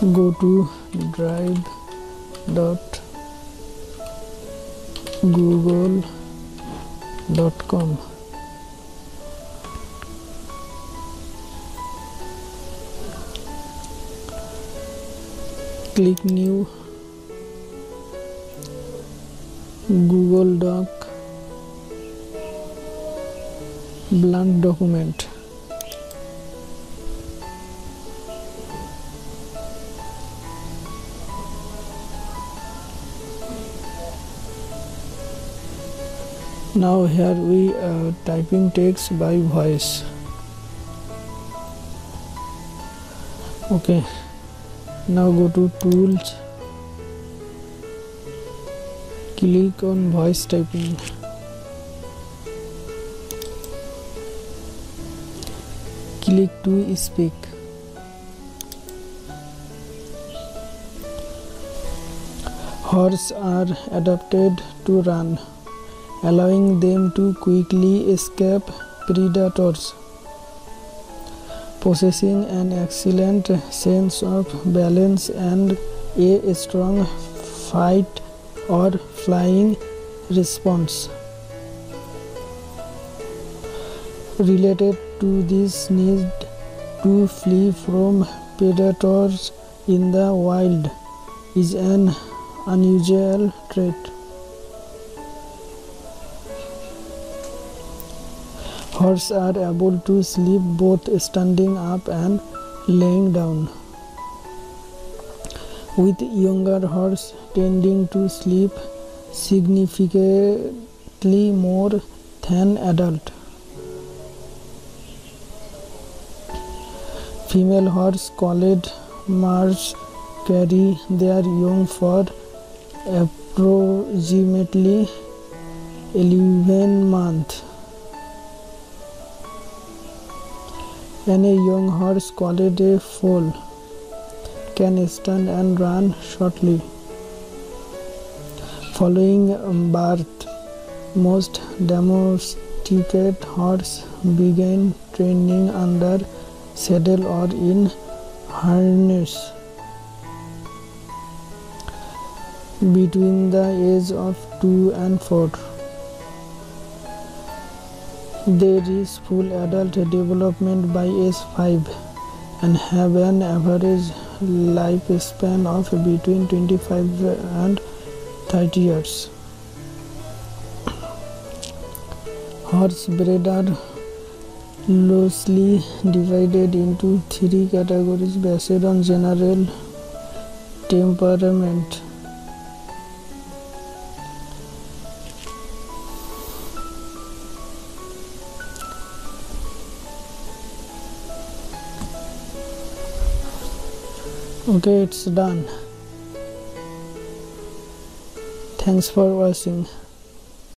Go to drive.google.com. Click New, Google Doc, blank document. Now here we are typing text by voice. Okay, now go to tools, click on voice typing. Click to speak. Horses are adapted to run, allowing them to quickly escape predators, possessing an excellent sense of balance and a strong fight or flying response. Related to this need to flee from predators in the wild is an unusual trait. Horses are able to sleep both standing up and laying down, with younger horses tending to sleep significantly more than adults. Female horses called mares carry their young for approximately 11 months. And a young horse called a foal can stand and run shortly. Following birth, most domesticated horses begin training under saddle or in harness between the age of 2 and 4. They reach full adult development by age 5 and have an average lifespan of between 25 and 30 years. Horse breed are loosely divided into 3 categories based on general temperament. Okay, it's done. Thanks for watching.